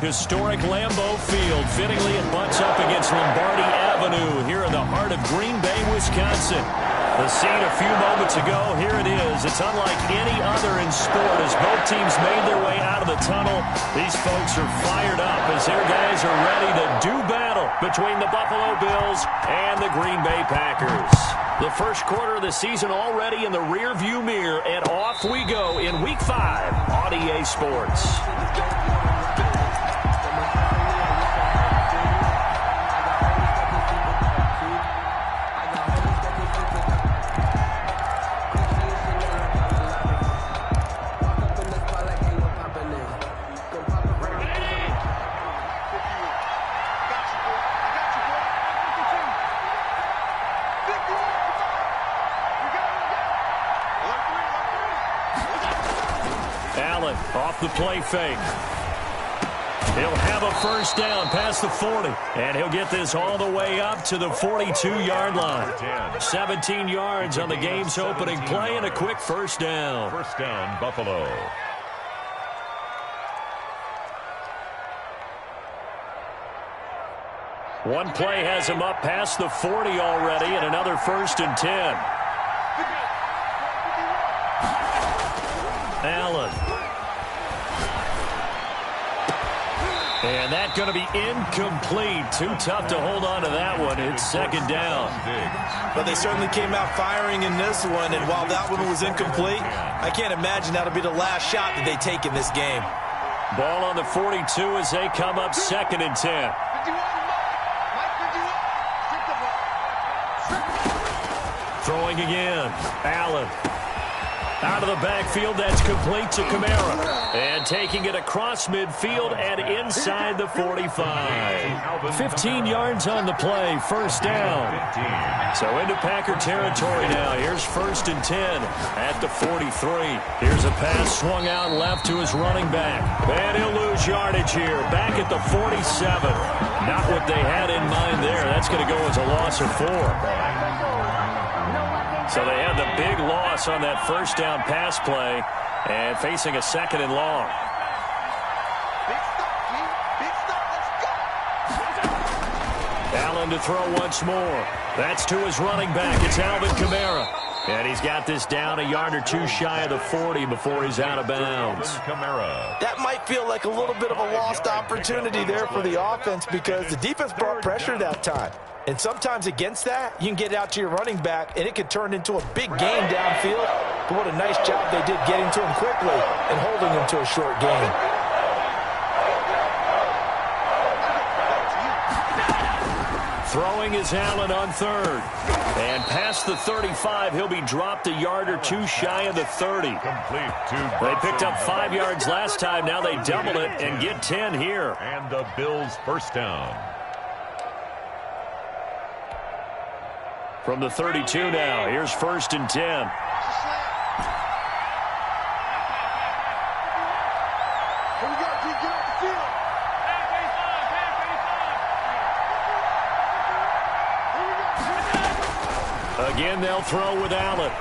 historic Lambeau Field. Fittingly, it butts up against Lombardi Avenue here in the heart of Green Bay, Wisconsin. The scene a few moments ago, here it is. It's unlike any other in sport as both teams made their way out of the tunnel. These folks are fired up as their guys are ready to do battle between the Buffalo Bills and the Green Bay Packers. The first quarter of the season already in the rearview mirror, and off we go in Week 5 on EA Sports. Off the play fake. He'll have a first down past the 40. And he'll get this all the way up to the 42-yard line. 17 yards on the game's opening play and a quick first down. First down, Buffalo. One play has him up past the 40 already and another first and 10. Allen. And that's going to be incomplete. Too tough to hold on to that one. It's second down. But they certainly came out firing in this one, and while that one was incomplete, I can't imagine that'll be the last shot that they take in this game. Ball on the 42 as they come up second and 10. Throwing again. Allen. Out of the backfield, that's complete to Kamara. And taking it across midfield and inside the 45. 15 yards on the play, first down. So into Packer territory now. Here's first and 10 at the 43. Here's a pass swung out left to his running back. And he'll lose yardage here. Back at the 47. Not what they had in mind there. That's going to go as a loss of 4. So they had the big loss on that first down pass play and facing a second and long. Allen to throw once more. That's to his running back. It's Alvin Kamara. And he's got this down a yard or two shy of the 40 before he's out of bounds. That might feel like a little bit of a lost opportunity there for the offense because the defense brought pressure that time. And sometimes against that, you can get out to your running back, and it could turn into a big game downfield. But what a nice job they did getting to him quickly and holding him to a short gain. Throwing is Allen on third. And past the 35, he'll be dropped a yard or two shy of the 30. They picked up 5 yards last time. Now they double it and get 10 here. And the Bills' first down. From the 32 now, here's first and 10. Again, they'll throw with Allen.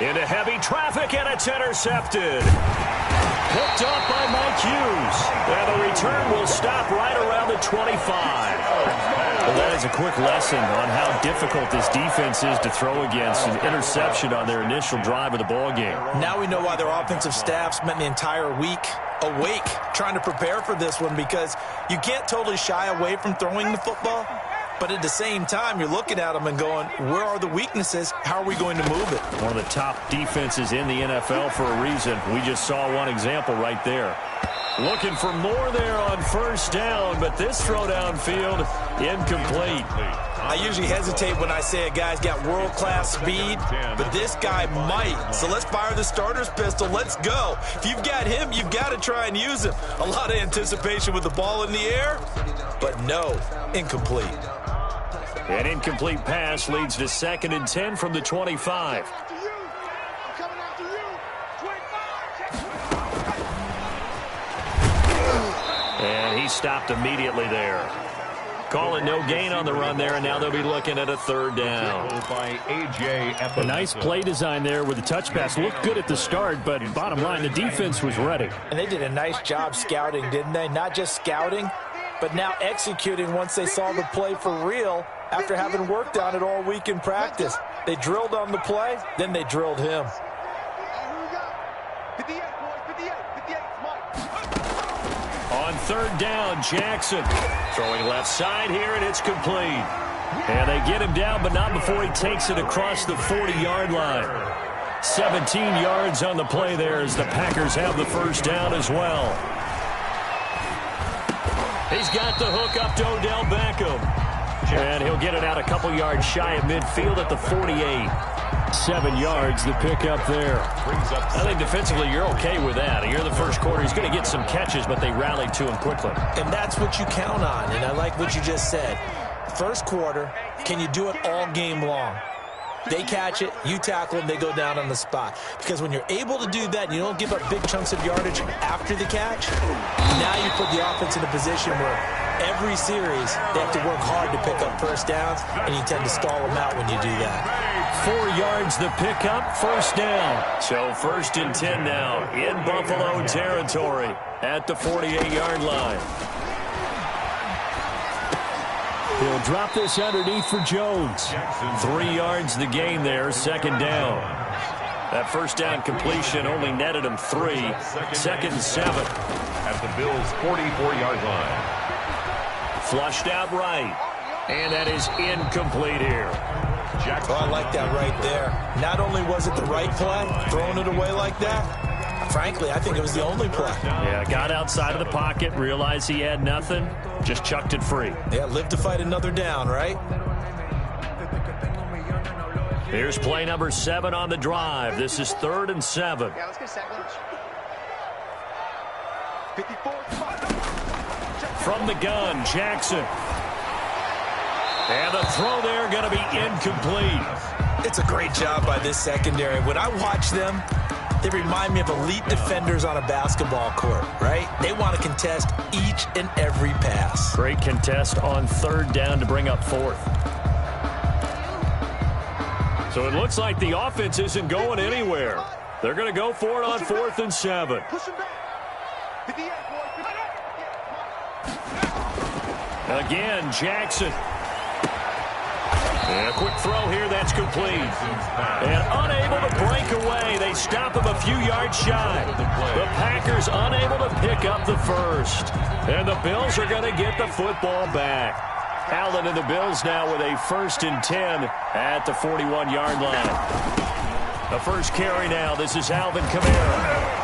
Into heavy traffic, and it's intercepted. Picked up by Mike Hughes. And the return will stop right around the 25. Well, that is a quick lesson on how difficult this defense is to throw against. An interception on their initial drive of the ballgame. Now we know why their offensive staff spent the entire week awake trying to prepare for this one, because you can't totally shy away from throwing the football. But at the same time, you're looking at them and going, where are the weaknesses? How are we going to move it? One of the top defenses in the NFL for a reason. We just saw one example right there. Looking for more there on first down, but this throw downfield, incomplete. I usually hesitate when I say a guy's got world-class speed, but this guy might. So let's fire the starter's pistol. Let's go. If you've got him, you've got to try and use him. A lot of anticipation with the ball in the air, but no, incomplete. An incomplete pass leads to second and 10 from the 25. And he stopped immediately there. Calling no gain on the run there, and now they'll be looking at a third down. A nice play design there with the touch pass. Looked good at the start, but bottom line, the defense was ready. And they did a nice job scouting, didn't they? Not just scouting, but now executing once they saw the play for real after having worked on it all week in practice. They drilled on the play, then they drilled him. On third down, Jackson throwing left side here, and it's complete. And they get him down, but not before he takes it across the 40-yard line. 17 yards on the play there as the Packers have the first down as well. He's got the hook up to Odell Beckham. And he'll get it out a couple yards shy of midfield at the 48. 7 yards, the pickup there. I think defensively you're okay with that. Here in the first quarter, he's going to get some catches, but they rallied to him quickly. And that's what you count on, and I like what you just said. First quarter, can you do it all game long? They catch it, you tackle them, they go down on the spot. Because when you're able to do that and you don't give up big chunks of yardage after the catch, now you put the offense in a position where every series they have to work hard to pick up first downs, and you tend to stall them out when you do that. 4 yards the pickup, first down. So first and 10 now in Buffalo territory at the 48-yard line. He'll drop this underneath for Jones. 3 yards the gain there, second down. That first down completion only netted him 3. Second and 7. At the Bills' 44-yard line. Flushed out right. And that is incomplete here. Oh, I like that right there. Not only was it the right play, throwing it away like that, frankly, I think it was the only play. Yeah, got outside of the pocket, realized he had nothing, just chucked it free. Yeah, live to fight another down, right? Here's play number 7 on the drive. This is 3rd and 7. Yeah, let's get a second. 54. From the gun, Jackson. And the throw there going to be incomplete. It's a great job by this secondary. When I watch them, they remind me of elite defenders on a basketball court, right? They want to contest each and every pass. Great contest on 3rd down to bring up 4th. So it looks like the offense isn't going anywhere. They're going to go for it on 4th and 7. Again, Jackson. And a quick throw here, that's complete. And unable to break away. They stop him a few yards shy. The Packers unable to pick up the first. And the Bills are going to get the football back. Allen and the Bills now with a 1st and 10 at the 41-yard line. The first carry now. This is Alvin Kamara.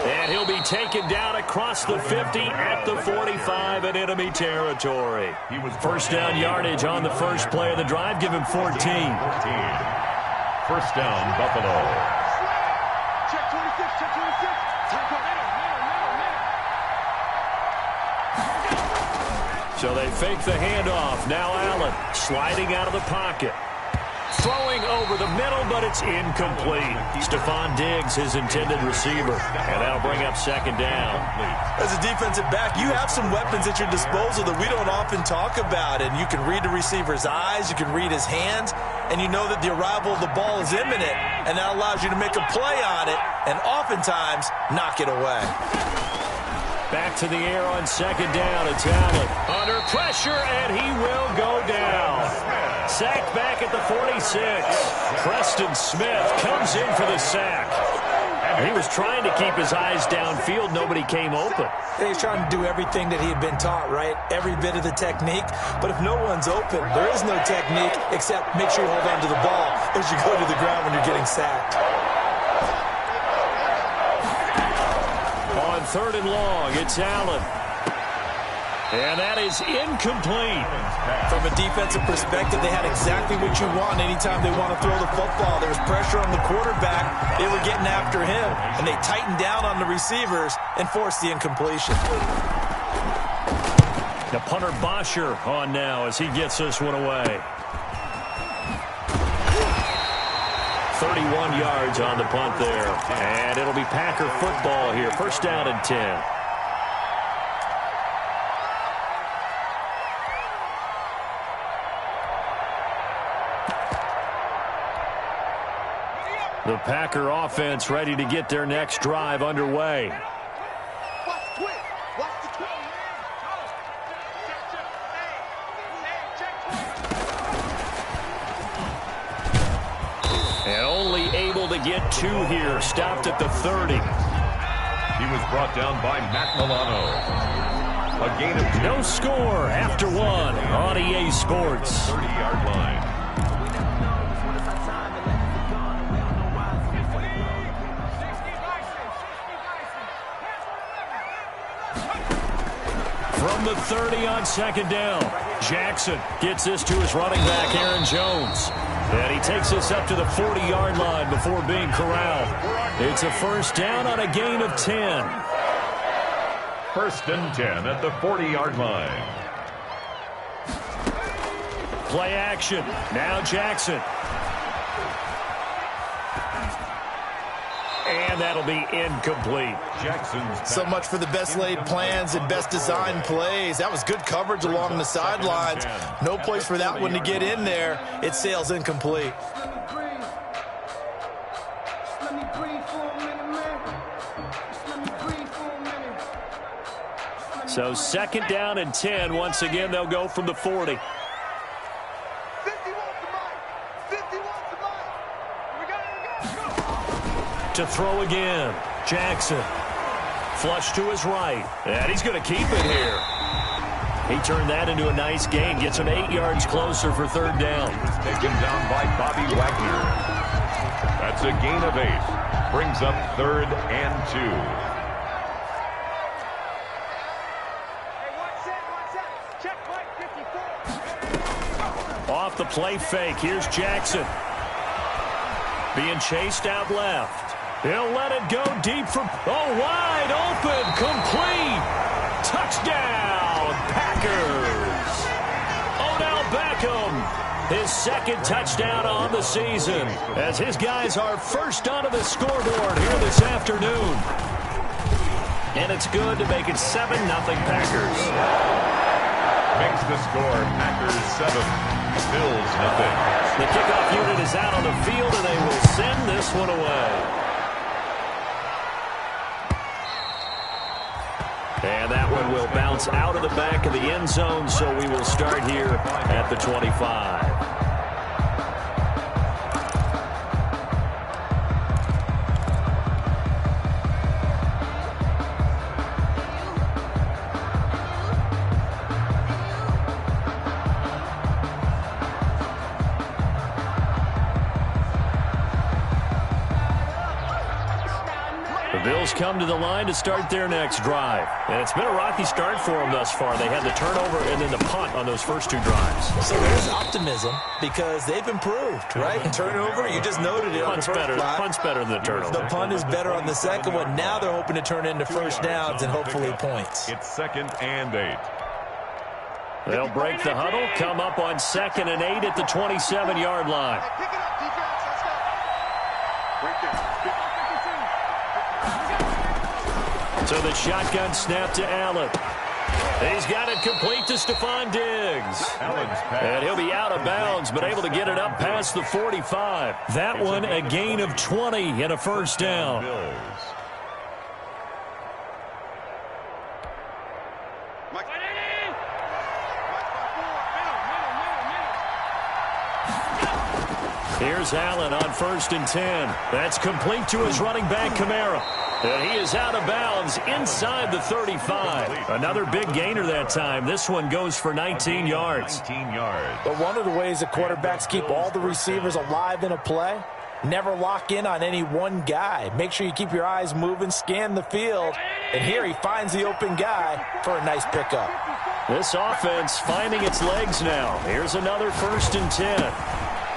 And he'll be taken down across the 50 at the 45 in enemy territory. First down yardage on the first play of the drive. Give him 14. First down, Buffalo. Check 26, check 26. So they fake the handoff. Now Allen sliding out of the pocket. Throwing over the middle, but it's incomplete. Stephon Diggs, his intended receiver. And that'll bring up second down. As a defensive back, you have some weapons at your disposal that we don't often talk about. And you can read the receiver's eyes, you can read his hands, and you know that the arrival of the ball is imminent. And that allows you to make a play on it and oftentimes knock it away. Back to the air on second down. It's Allen under pressure, and he will go down. Sacked back at the 46. Preston Smith comes in for the sack. He was trying to keep his eyes downfield. Nobody came open. He's trying to do everything that he had been taught, right? Every bit of the technique. But if no one's open, there is no technique except make sure you hold on to the ball as you go to the ground when you're getting sacked. On 3rd and long, it's Allen. And that is incomplete. From a defensive perspective, they had exactly what you want anytime they want to throw the football. There was pressure on the quarterback. They were getting after him, and they tightened down on the receivers and forced the incompletion. The punter Bosher on now as he gets this one away. 31 yards on the punt there. And it'll be Packer football here. First down and 10. The Packer offense ready to get their next drive underway. Watch the twist. Watch the twist. And only able to get 2 here. Stopped at the 30. He was brought down by Matt Milano. A gain of 2. No score after 1 on EA Sports. 30-yard line. From the 30 on second down. Jackson gets this to his running back, Aaron Jones. And he takes this up to the 40-yard line before being corralled. It's a first down on a gain of 10. First and 10 at the 40-yard line. Play action. Now Jackson. And that'll be incomplete. Jackson's So much for the best laid plans and best designed plays. That was good coverage along the sidelines. No place for that one to get in there. It sails incomplete. So second down and 10. Once again, they'll go from the 40. 51 to Mike. 51 to Mike. We got it. Go. To throw again. Jackson. Flush to his right. And he's going to keep it here. He turned that into a nice gain. Gets him 8 yards closer for third down. taken down by Bobby Wagner. That's a gain of 8. Brings up 3rd and 2. Off the play fake. Here's Jackson. Being chased out left. He'll let it go deep for... Oh, wide open. Complete. Touchdown, Packers. Odell Beckham. His second touchdown on the season. As his guys are first onto the scoreboard here this afternoon. And it's good to make it 7-0 Packers. Makes the score Packers 7. Bills nothing. The kickoff unit is out on the field, and they will send this one away. And that one will bounce out of the back of the end zone, so we will start here at the 25. Bills come to the line to start their next drive. And it's been a rocky start for them thus far. They had the turnover and then the punt on those first 2 drives. So there's optimism because they've improved, right? Turnover, you just noted it on the first drive. Punt's better than the turnover. The punt is better on the second one. Now they're hoping to turn into first downs and hopefully points. It's 2nd and 8. They'll break the huddle, come up on 2nd and 8 at the 27-yard line. Pick it up, defense. Let's go. Right there. So the shotgun snap to Allen. He's got it complete to Stephon Diggs. And he'll be out of bounds, but able to get it up past the 45. That one a gain of 20 and a first down. Here's Allen on 1st and 10. That's complete to his running back, Kamara. And he is out of bounds inside the 35. Another big gainer that time. This one goes for 19 yards. 19 yards. But one of the ways that quarterbacks keep all the receivers alive in a play, never lock in on any one guy. Make sure you keep your eyes moving, scan the field. And here he finds the open guy for a nice pickup. This offense finding its legs now. Here's another 1st and 10.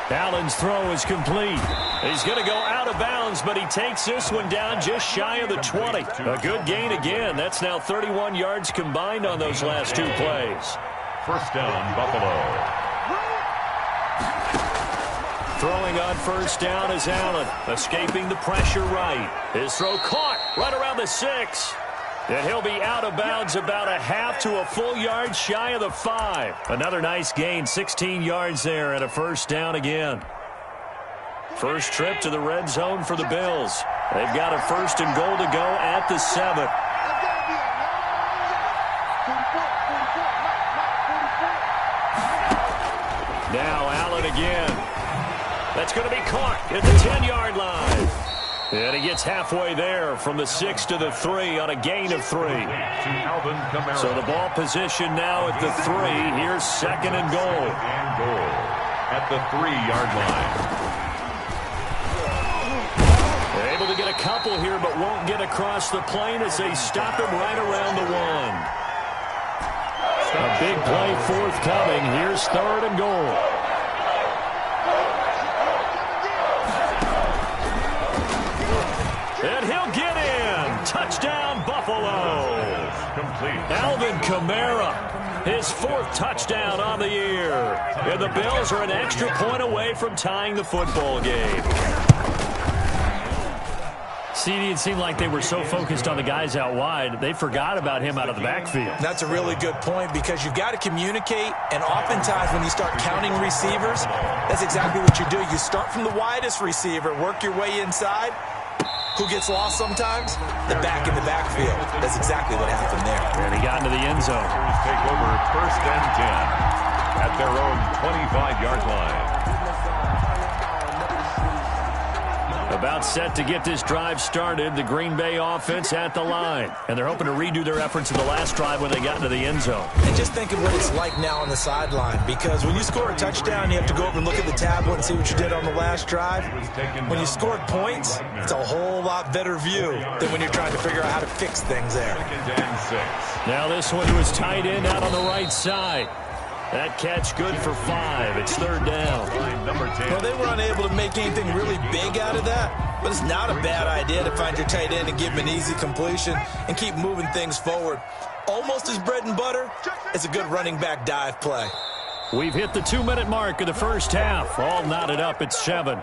Allen's throw is complete. He's going to go out of bounds, but he takes this one down just shy of the 20. A good gain again. That's now 31 yards combined on those last 2 plays. First down, Buffalo. Throwing on 1st down is Allen. Escaping the pressure right. His throw caught right around the 6. And he'll be out of bounds about a half to a full yard shy of the 5. Another nice gain, 16 yards there and a first down again. First trip to the red zone for the Bills. They've got a first and goal to go at the 7. Now Allen again. That's going to be caught at the 10-yard line. And he gets halfway there from the 6 to the 3 on a gain of 3. So the ball position now at the 3. Here's second and goal. At the 3-yard line. They're able to get a couple here, but won't get across the plane as they stop him right around the 1. A big play forthcoming. Here's third and goal. And he'll get in. Touchdown, Buffalo. Complete. Alvin Kamara, his 4th touchdown on the year. And the Bills are an extra point away from tying the football game. CD, it seemed like they were so focused on the guys out wide, they forgot about him out of the backfield. That's a really good point because you've got to communicate, and oftentimes when you start counting receivers, that's exactly what you do. You start from the widest receiver, work your way inside. Who gets lost sometimes? The back in the backfield. That's exactly what happened there. And he got into the end zone. Take over first and 10 at their own 25-yard line. About set to get this drive started, the Green Bay offense at the line. And they're hoping to redo their efforts in the last drive when they got into the end zone. And just think of what it's like now on the sideline, because when you score a touchdown, you have to go over and look at the tablet and see what you did on the last drive. When you scored points, it's a whole lot better view than when you're trying to figure out how to fix things there. Now this one was tight end out on the right side. That catch good for 5. It's third down. Well, they were unable to make anything really big out of that, but it's not a bad idea to find your tight end and give him an easy completion and keep moving things forward. Almost as bread and butter, it's a good running back dive play. We've hit the 2-minute mark of the first half. All knotted up at 7.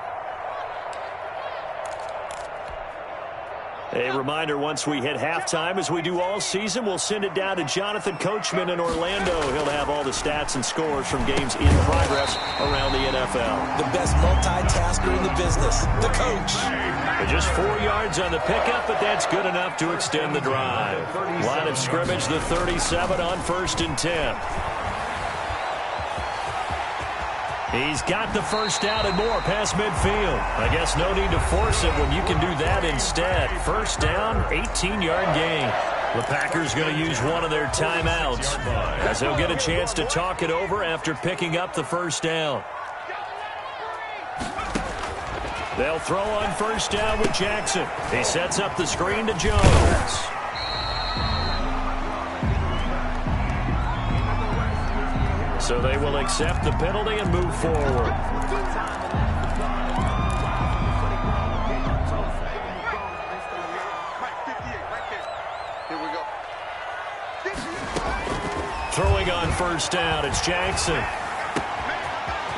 A reminder, once we hit halftime, as we do all season, we'll send it down to Jonathan Coachman in Orlando. He'll have all the stats and scores from games in progress around the NFL. The best multitasker in the business, the coach. Just 4 yards on the pickup, but that's good enough to extend the drive. Line of scrimmage, the 37 on first and 10. He's got the first down and more past midfield. I guess no need to force it when you can do that instead. First down, 18-yard gain. The Packers going to use one of their timeouts as they'll get a chance to talk it over after picking up the first down. They'll throw on first down with Jackson. He sets up the screen to Jones. So they will accept the penalty and move forward. Throwing on first down, it's Jackson.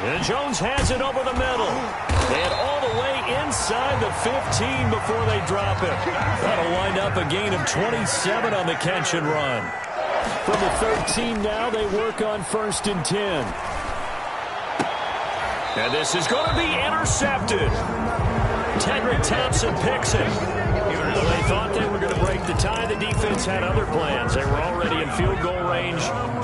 And Jones has it over the middle. And all the way inside the 15 before they drop it. That'll wind up a gain of 27 on the catch and run. From the 13 now, they work on first and 10. And this is going to be intercepted. Tedrick Thompson picks it. Well, they thought they were going to break the tie. The defense had other plans. They were already in field goal range,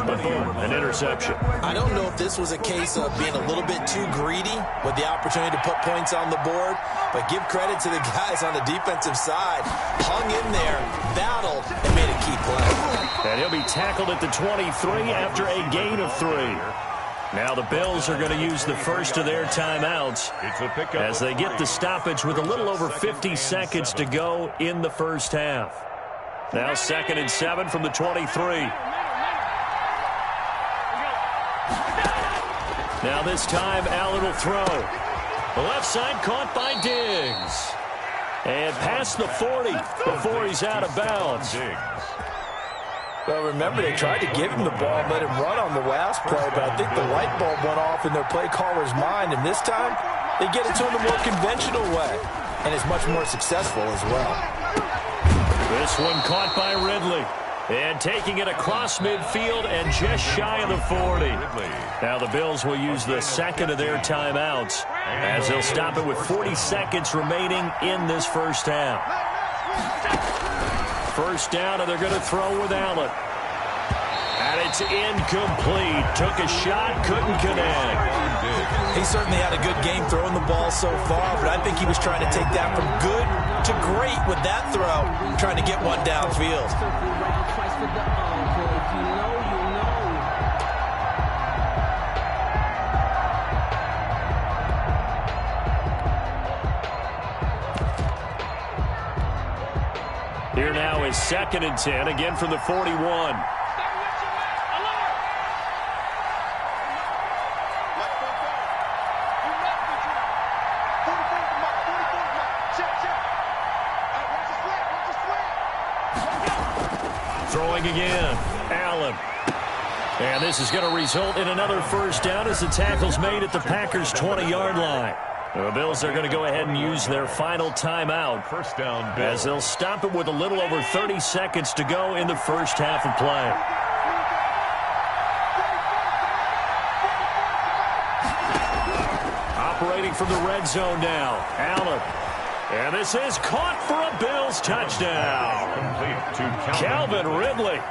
but boom, an interception. I don't know if this was a case of being a little bit too greedy with the opportunity to put points on the board, but give credit to the guys on the defensive side. Hung in there, battled, and made a key play. And he'll be tackled at the 23 after a gain of 3. Now the Bills are going to use the first of their timeouts as they get the stoppage with a little over 50 seconds to go in the first half. Now second and 7 from the 23. Now this time Allen will throw. The left side caught by Diggs. And past the 40 before he's out of bounds. Well, remember, they tried to give him the ball and let him run on the last play, but I think the light bulb went off in their play caller's mind, and this time they get it to him the more conventional way, and it's much more successful as well. This one caught by Ridley. And taking it across midfield and just shy of the 40. Now the Bills will use the second of their timeouts as they'll stop it with 40 seconds remaining in this first half. First down, and they're going to throw with Allen. And it's incomplete. Took a shot, couldn't connect. He certainly had a good game throwing the ball so far, but I think he was trying to take that from good to great with that throw, trying to get one downfield. Here now is 2nd and 10, again from the 41. Throwing again, Allen. And this is going to result in another first down as the tackle's made at the Packers' 20-yard line. The Bills are going to go ahead and use their final timeout. First down, as they'll stop it with a little over 30 seconds to go in the first half of play. Operating from the red zone now, Allen. And this is caught for a Bills touchdown. Calvin Ridley,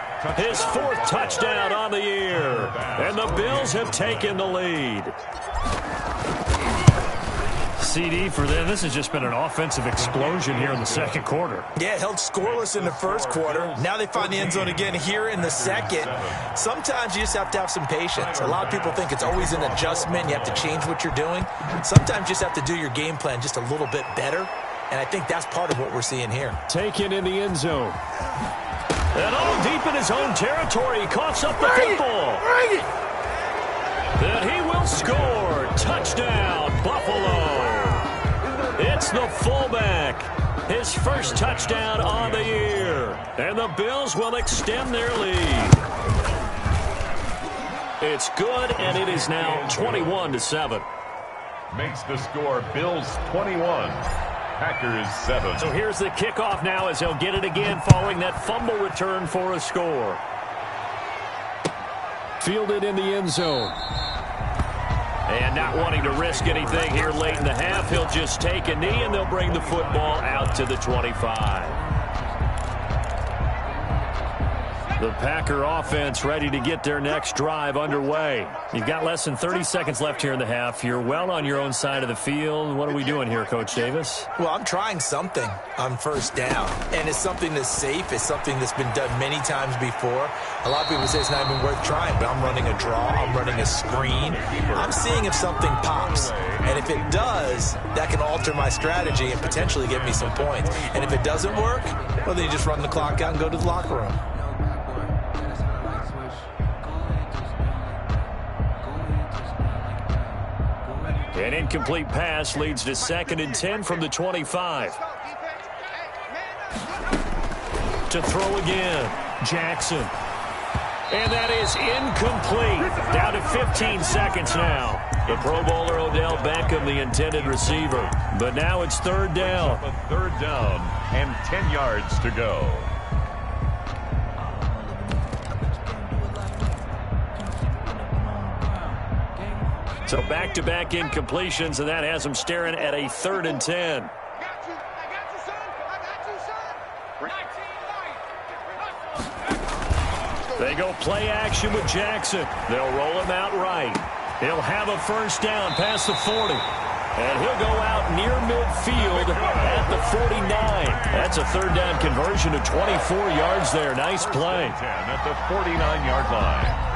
his 4th touchdown on the year. And the Bills have taken the lead. CD for them. This has just been an offensive explosion here in the second quarter. Yeah, held scoreless in the first quarter. Now they find the end zone again here in the second. Sometimes you just have to have some patience. A lot of people think it's always an adjustment. You have to change what you're doing. Sometimes you just have to do your game plan just a little bit better. And I think that's part of what we're seeing here. Taken in the end zone. And all deep in his own territory, he coughs up the football. And he will score. Touchdown, Buffalo. It's the fullback. His first touchdown on the year. And the Bills will extend their lead. It's good, and it is now 21-7. Makes the score Bills 21. Packers 7. So here's the kickoff now as they'll get it again following that fumble return for a score. Fielded in the end zone. And not wanting to risk anything here late in the half, he'll just take a knee and they'll bring the football out to the 25. The Packer offense ready to get their next drive underway. You've got less than 30 seconds left here in the half. You're well on your own side of the field. What are we doing here, Coach Davis? Well, I'm trying something on first down, and it's something that's safe. It's something that's been done many times before. A lot of people say it's not even worth trying, but I'm running a draw. I'm running a screen. I'm seeing if something pops, and if it does, that can alter my strategy and potentially get me some points. And if it doesn't work, well, then you just run the clock out and go to the locker room. An incomplete pass leads to 2nd and 10 from the 25. To throw again, Jackson. And that is incomplete. Down to 15 seconds now. The Pro Bowler Odell Beckham, the intended receiver. But now it's 3rd down. A 3rd down and 10 yards to go. So back-to-back incompletions, and that has them staring at a 3rd and 10. They go play action with Jackson. They'll roll him out right. He'll have a first down past the 40. And he'll go out near midfield at the 49. That's a 3rd down conversion to 24 yards there. Nice play. At the 49-yard line.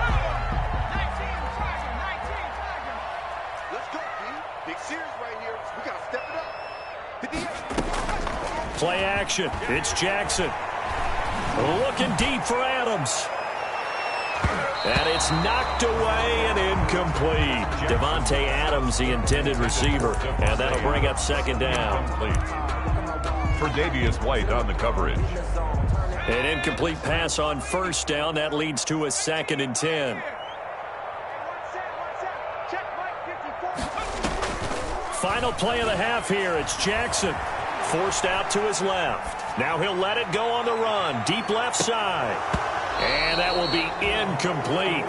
Play action. It's Jackson. Looking deep for Adams. And it's knocked away and incomplete. Devontae Adams, the intended receiver. And that'll bring up 2nd down. For Davius White on the coverage. An incomplete pass on first down. That leads to a 2nd and 10. Final play of the half here. It's Jackson. Forced out to his left. Now he'll let it go on the run. Deep left side. And that will be incomplete.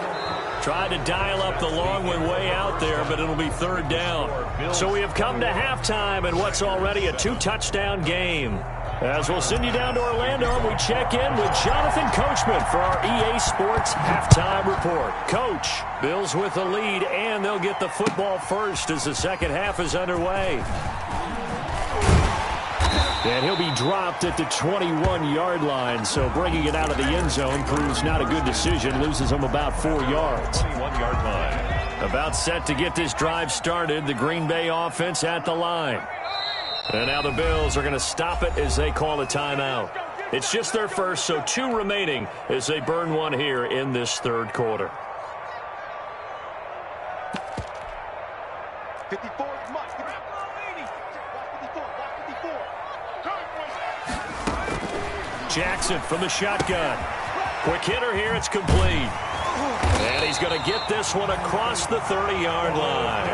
Tried to dial up the long one way out there, but it'll be third down. So we have come to halftime in what's already a 2-touchdown game. As we'll send you down to Orlando, and we check in with Jonathan Coachman for our EA Sports Halftime Report. Coach, Bills with the lead, and they'll get the football first as the second half is underway. And he'll be dropped at the 21-yard line, so bringing it out of the end zone proves not a good decision. Loses him about 4 yards. 21-yard line. About set to get this drive started, the Green Bay offense at the line. And now the Bills are going to stop it as they call a timeout. It's just their first, so 2 remaining as they burn one here in this third quarter. 54 is Mike. 54. Jackson from the shotgun. Quick hitter here, it's complete. And he's going to get this one across the 30-yard line.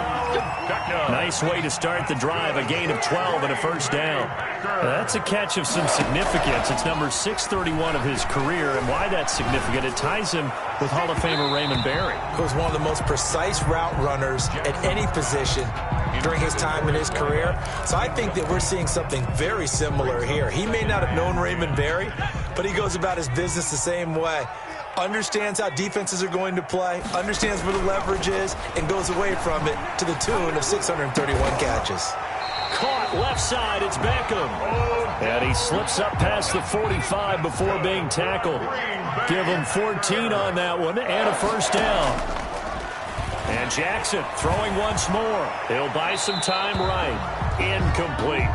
Nice way to start the drive, a gain of 12 and a first down. That's a catch of some significance. It's number 631 of his career, and why that's significant, it ties him with Hall of Famer Raymond Berry. He was one of the most precise route runners at any position during his time in his career. So I think that we're seeing something very similar here. He may not have known Raymond Berry, but he goes about his business the same way. Understands how defenses are going to play, understands where the leverage is, and goes away from it to the tune of 631 catches. Caught left side, it's Beckham. And he slips up past the 45 before being tackled. Give him 14 on that one and a first down. And Jackson throwing once more. He'll buy some time right. Incomplete.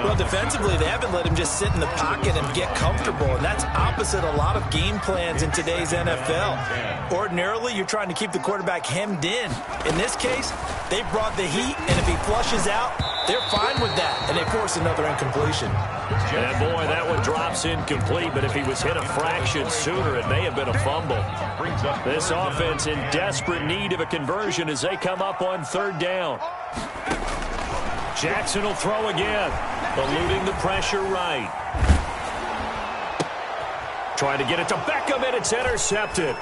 Well, defensively, they haven't let him just sit in the pocket and get comfortable, and that's opposite a lot of game plans in today's NFL. Ordinarily, you're trying to keep the quarterback hemmed in. In this case, they brought the heat, and if he flushes out, they're fine with that, and they force another incompletion. And boy, that one drops incomplete, but if he was hit a fraction sooner, it may have been a fumble. This offense in desperate need of a conversion as they come up on third down. Jackson will throw again, eluding the pressure right. Trying to get it to Beckham, and it's intercepted.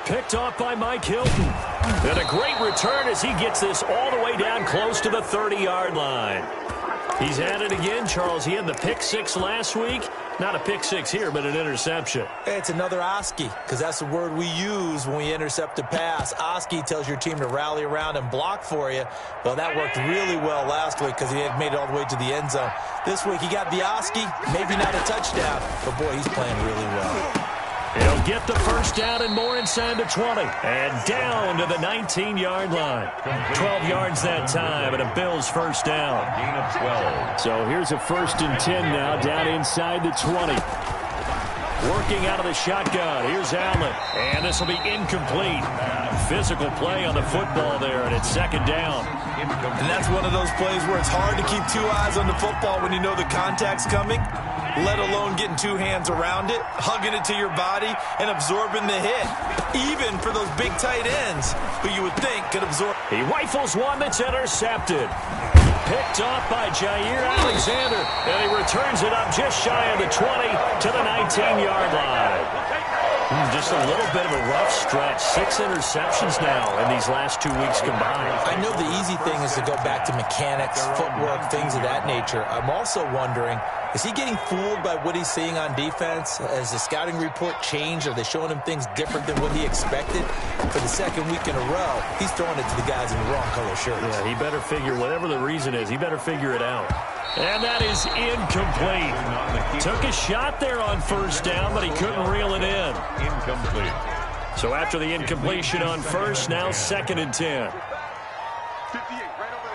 Picked off by Mike Hilton. And a great return as he gets this all the way down close to the 30-yard line. He's at it again, Charles. He had the pick six last week. Not a pick six here, but an interception. It's another Oski, because that's the word we use when we intercept a pass. Oski tells your team to rally around and block for you. Well, that worked really well last week because he had made it all the way to the end zone. This week he got the Oski, maybe not a touchdown, but boy, he's playing really well. He'll get the first down and more inside the 20. And down to the 19-yard line. 12 yards that time, and a Bills first down. Gain of 12. So here's a 1st and 10 now, down inside the 20. Working out of the shotgun. Here's Allen. And this will be incomplete. Physical play on the football there, and it's second down. And that's one of those plays where it's hard to keep 2 eyes on the football when you know the contact's coming, let alone getting 2 hands around it, hugging it to your body, and absorbing the hit, even for those big tight ends who you would think could absorb. He rifles one that's intercepted. Picked off by Jair Alexander, and he returns it up just shy of the 20 to the 19-yard line. Just a little bit of a rough stretch. 6 interceptions now in these last 2 weeks combined. I know the easy thing is to go back to mechanics, footwork, things of that nature. I'm also wondering, is he getting fooled by what he's seeing on defense? Has the scouting report changed? Are they showing him things different than what he expected? For the second week in a row, he's throwing it to the guys in the wrong color shirts. Yeah, he better figure, whatever the reason is, he better figure it out. And that is incomplete. Took a shot there on first down, but he couldn't reel it in. Incomplete. So after the incompletion on first, now 2nd and 10. 58, right over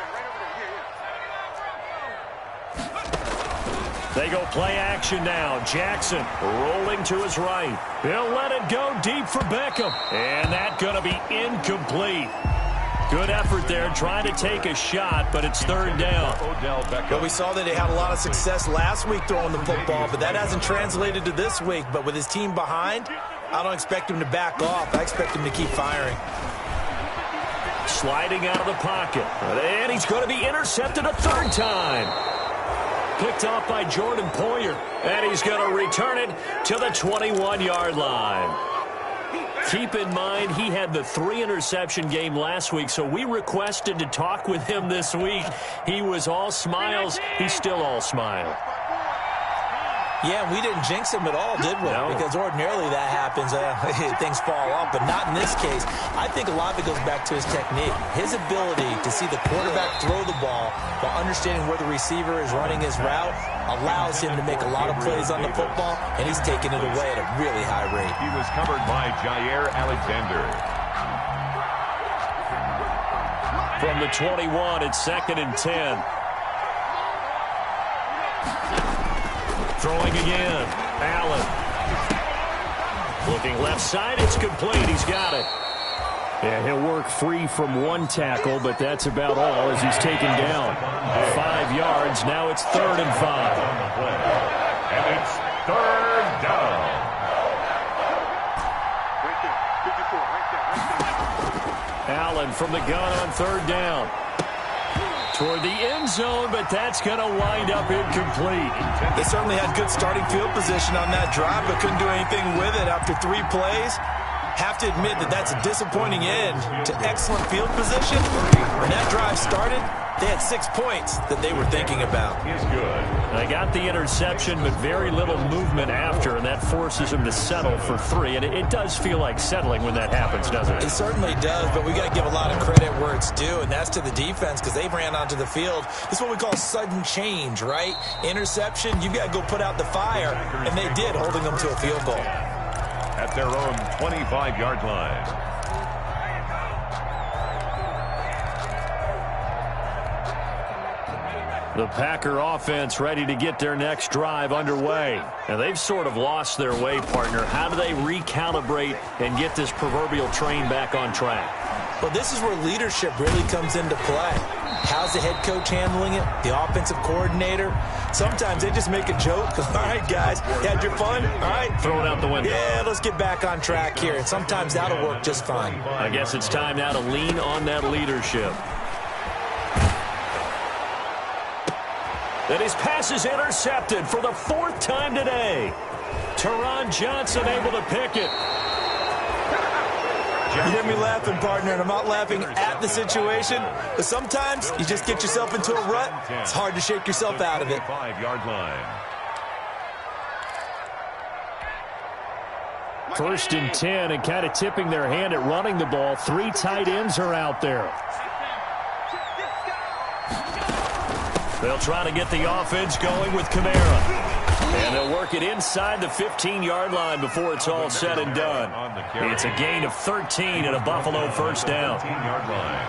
there. They go play action now. Jackson rolling to his right. He'll let it go deep for Beckham. And that's going to be incomplete. Good effort there, trying to take a shot, but it's third down. Well, we saw that he had a lot of success last week throwing the football, but that hasn't translated to this week. But with his team behind, I don't expect him to back off. I expect him to keep firing. Sliding out of the pocket. And he's going to be intercepted a third time. picked off by Jordan Poyer. And he's going to return it to the 21-yard line. Keep in mind, he had the 3-interception game last week, so we requested to talk with him this week. He was all smiles. He's still all smile. Yeah, we didn't jinx him at all, did we? No. Because ordinarily that happens. Things fall off, but not in this case. I think a lot of it goes back to his technique. His ability to see the quarterback throw the ball while understanding where the receiver is running his route allows him to make a lot of plays on the football, and he's taking it away at a really high rate. He was covered by Jair Alexander. From the 21, it's 2nd and 10. Throwing again. Allen. Looking left side. It's complete. He's got it. Yeah, he'll work free from one tackle, but that's about all as he's taken down. 5 yards. Now it's 3rd and 5. And it's 3rd down. Allen from the gun on 3rd down. Toward the end zone, but that's going to wind up incomplete. They certainly had good starting field position on that drive, but couldn't do anything with it after 3 plays. Have to admit that that's a disappointing end to excellent field position. When that drive started, they had 6 points that they were thinking about. He's good. They got the interception, but very little movement after, and that forces them to settle for 3. And it does feel like settling when that happens, doesn't it? It certainly does, but we got to give a lot of credit where it's due, and that's to the defense because they ran onto the field. This is what we call sudden change, right? Interception, you've got to go put out the fire, and they did, holding them to a field goal. At their own 25-yard line. The Packer offense ready to get their next drive underway. And they've sort of lost their way, partner. How do they recalibrate and get this proverbial train back on track? Well, this is where leadership really comes into play. How's the head coach handling it? The offensive coordinator? Sometimes they just make a joke. All right, guys, you had your fun? All right. Throw it out the window. Yeah, let's get back on track here. And sometimes that'll work just fine. I guess it's time now to lean on that leadership. And his pass is intercepted for the 4th time today. Teron Johnson able to pick it. You hear me laughing, partner, and I'm not laughing at the situation, but sometimes you just get yourself into a rut. It's hard to shake yourself out of it. 5-yard line. 1st and 10, and kind of tipping their hand at running the ball. 3 tight ends are out there. They'll try to get the offense going with Kamara. And they'll work it inside the 15-yard line before it's all said and done. It's a gain of 13 and a Buffalo 1st down.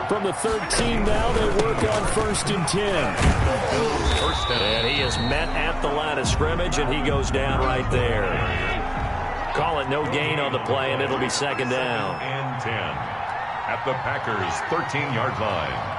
From the 13 now, they work on 1st and 10. And he is met at the line of scrimmage, and he goes down right there. Call it no gain on the play, and it'll be 2nd down. And 10 at the Packers' 13-yard line.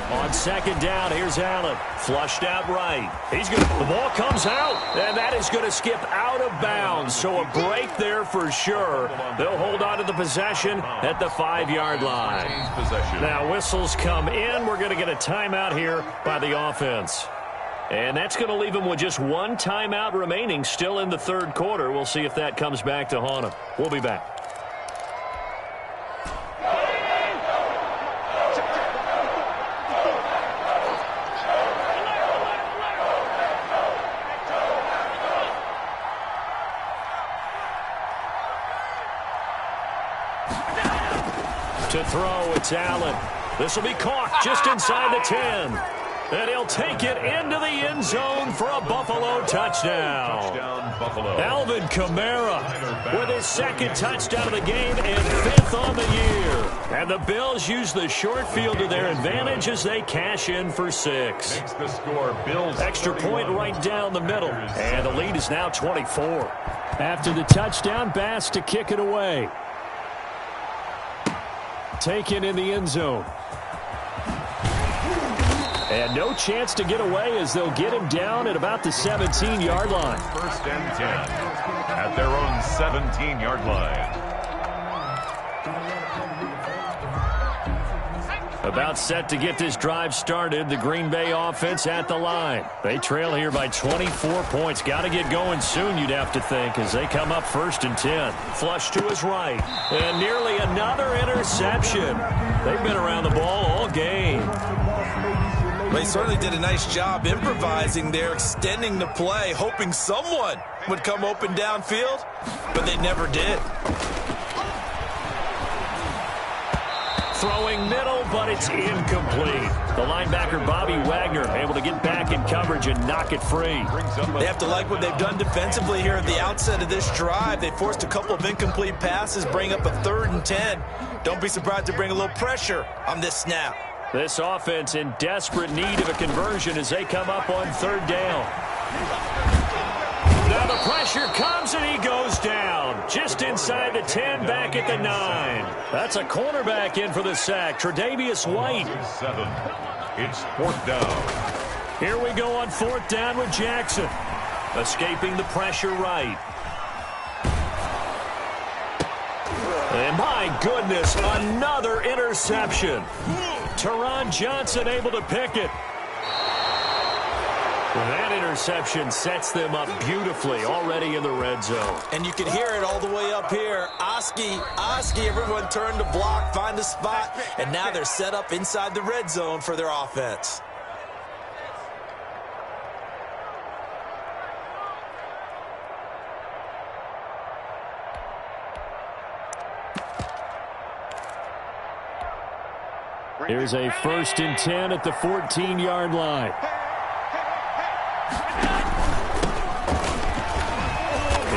On 2nd down, here's Allen. Flushed out right. The ball comes out, and that is going to skip out of bounds. So a break there for sure. They'll hold on to the possession at the 5-yard line. Now whistles come in. We're going to get a timeout here by the offense. And that's going to leave them with just 1 timeout remaining still in the 3rd quarter. We'll see if that comes back to haunt them. We'll be back. To throw, it's Allen. This will be caught just inside the 10. And he'll take it into the end zone for a Buffalo touchdown. Alvin Kamara with his 2nd touchdown of the game and 5th on the year. And the Bills use the short field to their advantage as they cash in for 6. Makes the score Bills. Extra point right down the middle. And the lead is now 24. After the touchdown, Bass to kick it away. Taken in the end zone. And no chance to get away as they'll get him down at about the 17-yard line. 1st and 10 at their own 17-yard line. About set to get this drive started. The Green Bay offense at the line. They trail here by 24 points. Got to get going soon, you'd have to think, as they come up 1st and 10. Flush to his right. And nearly another interception. They've been around the ball all game. They certainly did a nice job improvising there, extending the play, hoping someone would come open downfield, but they never did. Throwing middle, but it's incomplete. The linebacker, Bobby Wagner, able to get back in coverage and knock it free. They have to like what they've done defensively here at the outset of this drive. They forced a couple of incomplete passes, bring up a 3rd and 10. Don't be surprised to bring a little pressure on this snap. This offense in desperate need of a conversion as they come up on 3rd down. Now the pressure comes and he goes down. Just inside the 10, back at the 9. That's a cornerback in for the sack, Tre'Davious White. 7. It's 4th down. Here we go on 4th down with Jackson. Escaping the pressure right. And my goodness, another interception. Teron Johnson able to pick it. That interception sets them up beautifully already in the red zone. And you can hear it all the way up here. Oski, everyone turned to block, find a spot, and now they're set up inside the red zone for their offense. Here's a 1st and 10 at the 14-yard line.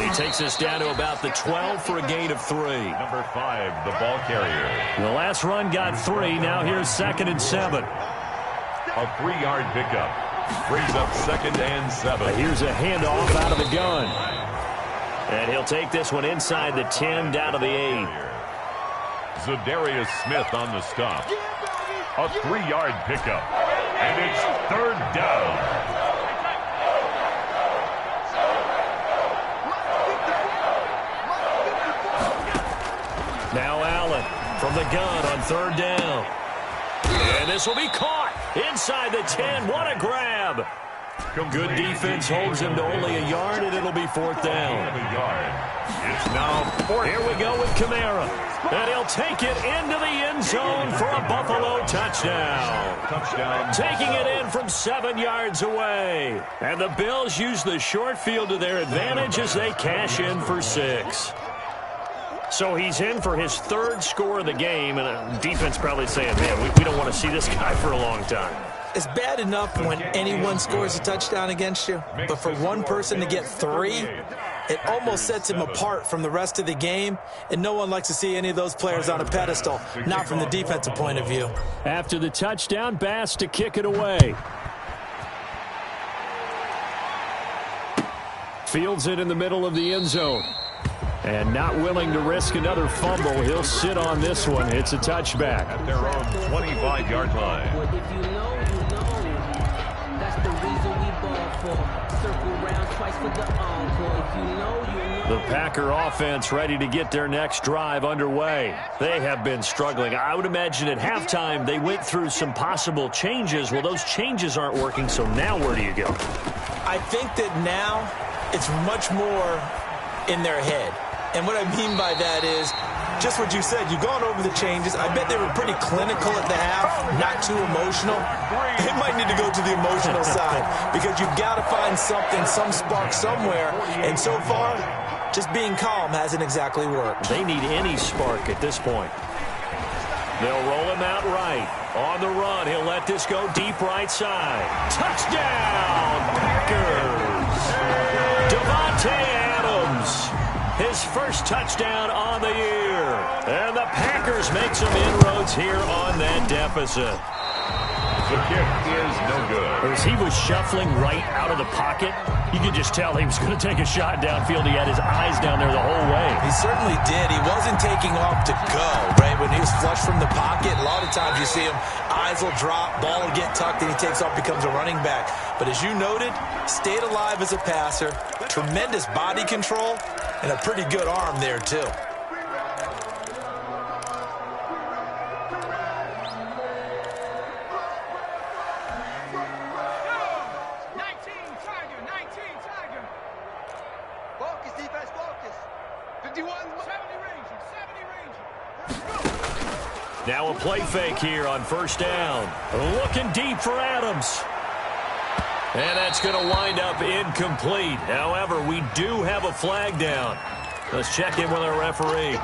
He takes us down to about the 12 for a gain of 3. Number 5, the ball carrier. The last run got 3. Now here's 2nd and 7. A 3-yard pickup. Brings up 2nd and 7. Here's a handoff out of the gun. And he'll take this one inside the 10 down to the 8. Zadarius Smith on the stop. A 3-yard pickup. And it's 3rd down. Now Allen from the gun on 3rd down. And this will be caught inside the 10. What a grab. Good defense holds him to only a yard, and it'll be 4th down. It's now 4th. Here we go with Kamara. And he'll take it into the end zone for a Buffalo touchdown. Taking it in from 7 yards away. And the Bills use the short field to their advantage as they cash in for 6. So he's in for his 3rd score of the game, and the defense probably saying, man, we don't want to see this guy for a long time. It's bad enough when anyone scores a touchdown against you, but for one person to get 3, it almost sets him apart from the rest of the game, and no one likes to see any of those players on a pedestal, not from the defensive point of view. After the touchdown, Bass to kick it away. Fields it in the middle of the end zone. And not willing to risk another fumble, he'll sit on this one. It's a touchback. At their own 25-yard line. If you know, that's the reason we ball for. Circle round twice for the encore. If you know. The Packer offense ready to get their next drive underway. They have been struggling. I would imagine at halftime they went through some possible changes. Well, those changes aren't working, so now where do you go? I think that now it's much more in their head. And what I mean by that is just what you said. You've gone over the changes. I bet they were pretty clinical at the half, not too emotional. They might need to go to the emotional side because you've got to find something, some spark somewhere. And so far, just being calm hasn't exactly worked. They need any spark at this point. They'll roll him out right. On the run, he'll let this go deep right side. Touchdown, Packers! Devontae Adams. His first touchdown on the year. And the Packers make some inroads here on that deficit. The kick is no good. As he was shuffling right out of the pocket, you could just tell he was going to take a shot downfield. He had his eyes down there the whole way. He certainly did. He wasn't taking off to go, right? When he was flushed from the pocket, a lot of times you see him, eyes will drop, ball will get tucked, and he takes off, becomes a running back. But as you noted, stayed alive as a passer, tremendous body control, and a pretty good arm there, too. Defense focus. 51, 70 range. Now a play fake here on first down. Looking deep for Adams. And that's going to wind up incomplete. However, we do have a flag down. Let's check in with our referee.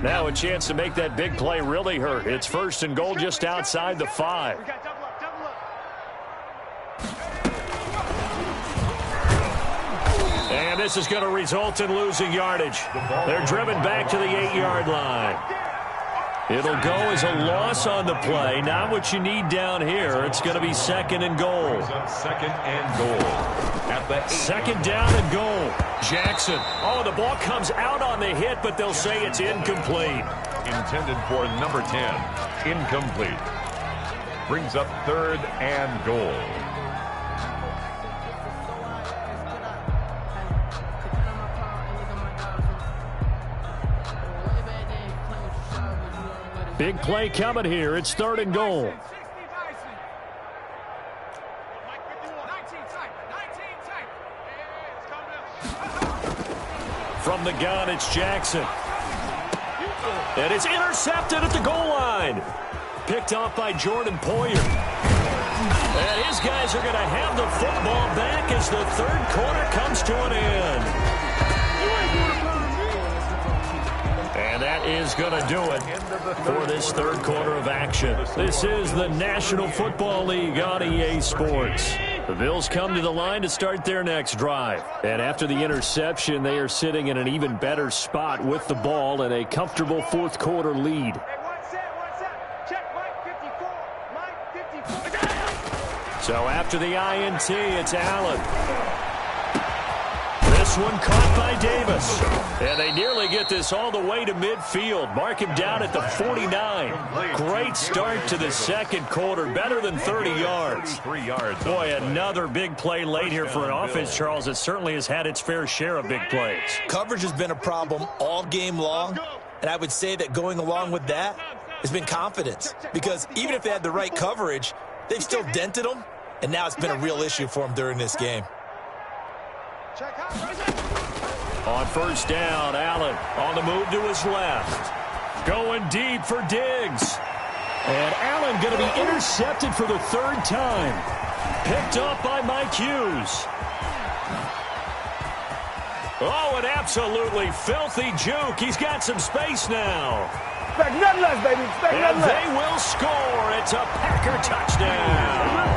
Now a chance to make that big play really hurt. It's first and goal just outside the 5. We got double up, double up. And this is going to result in losing yardage. They're driven back to the 8-yard line. It'll go as a loss on the play. Not what you need down here. It's going to be second and goal. Second and goal. At the 8. Second down and goal. Jackson. Oh, the ball comes out on the hit, but they'll say it's incomplete. Intended for number 10. Incomplete. Brings up third and goal. Big play coming here. It's third and goal. From the gun, it's Jackson. And it's intercepted at the goal line. Picked off by Jordan Poyer. And his guys are going to have the football back as the third quarter comes to an end. And that is going to do it for this third quarter of action. This is the National Football League on EA Sports. The Bills come to the line to start their next drive. And after the interception, they are sitting in an even better spot with the ball and a comfortable fourth quarter lead. Check Mike 54. Mike 54. So after the INT, it's Allen. This one caught by Davis. And they nearly get this all the way to midfield. Mark him down at the 49. Great start to the second quarter. Better than 30 yards. 3 yards. Boy, another big play late here for an offense, Charles, that certainly has had its fair share of big plays. Coverage has been a problem all game long, and I would say that going along with that has been confidence. Because even if they had the right coverage, they've still dented them, and now it's been a real issue for them during this game. On first down, Allen on the move to his left. Going deep for Diggs. And Allen going to be intercepted for the third time. Picked up by Mike Hughes. Oh, an absolutely filthy juke. He's got some space now. Expect nothing less, baby. Expect And they will score. It's a Packer touchdown.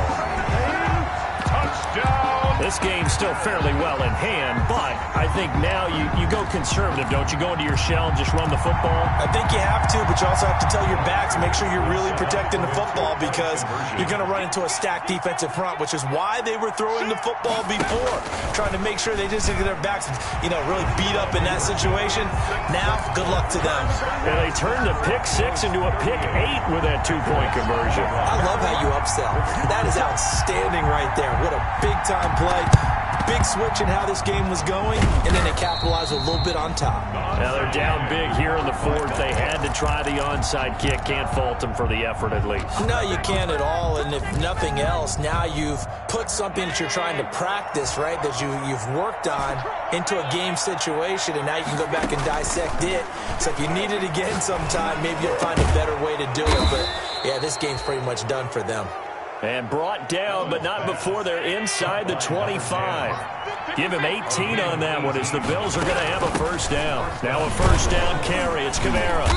Touchdown. This game's still fairly well in hand, but I think now you go conservative, don't you? Go into your shell and just run the football? I think you have to, but you also have to tell your backs, make sure you're really protecting the football because you're going to run into a stacked defensive front, which is why they were throwing the football before, trying to make sure they just get their backs, really beat up in that situation. Now, good luck to them. And they turned the pick 6 into a pick 8 with that 2-point conversion. I love how you upsell. That is outstanding right there. What a big-time play. Big switch in how this game was going, and then they capitalized a little bit on top. Now they're down big here in the fourth. They had to try the onside kick. Can't fault them for the effort at least. No, you can't at all, and if nothing else, now you've put something that you're trying to practice, right, that you've worked on into a game situation, and now you can go back and dissect it. So if you need it again sometime, maybe you'll find a better way to do it. But, yeah, this game's pretty much done for them. And brought down, but not before they're inside the 25. Give him 18 on that one as the Bills are going to have a first down. Now a first down carry. It's Kamara.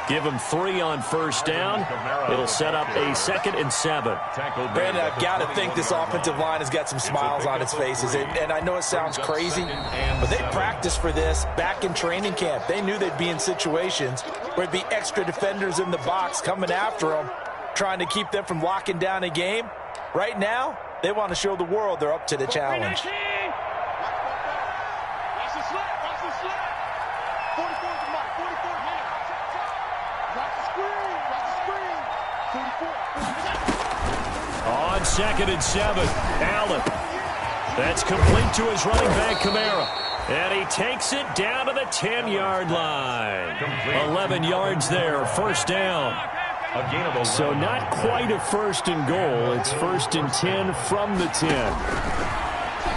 Give him 3 on first down. It'll set up a 2nd and 7. Brandon, I've got to think this offensive line has got some smiles on its faces. And I know it sounds crazy, but they practiced for this back in training camp. They knew they'd be in situations where there'd be extra defenders in the box coming after them, trying to keep them from locking down a game. Right now, they want to show the world they're up to the challenge. Watch the slip. Watch the slip. 44 to Mike. 44 now. Watch the screen. Watch the screen. 44. On 2nd and 7, Allen. That's complete to his running back, Kamara. And he takes it down to the 10-yard line. 11 yards there, first down. A gain of 11. So not quite a first and goal. It's first and 10 from the 10.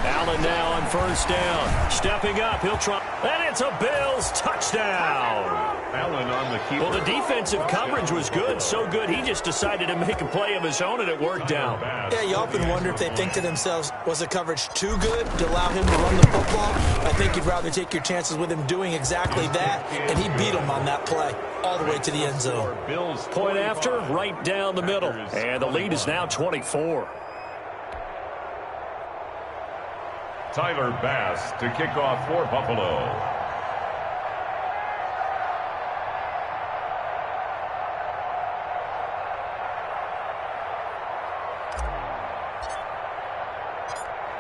Allen now on first down. Stepping up, he'll try. And it's a Bills touchdown. Allen on the keeper. Well, the defensive coverage was good, so good he just decided to make a play of his own, and it worked out. Yeah, you often wonder if they think to themselves, was the coverage too good to allow him to run the football? I think you'd rather take your chances with him doing exactly that, and he beat him on that play all the way to the end zone. Point after, right down the middle, and the lead is now 24. Tyler Bass to kick off for Buffalo.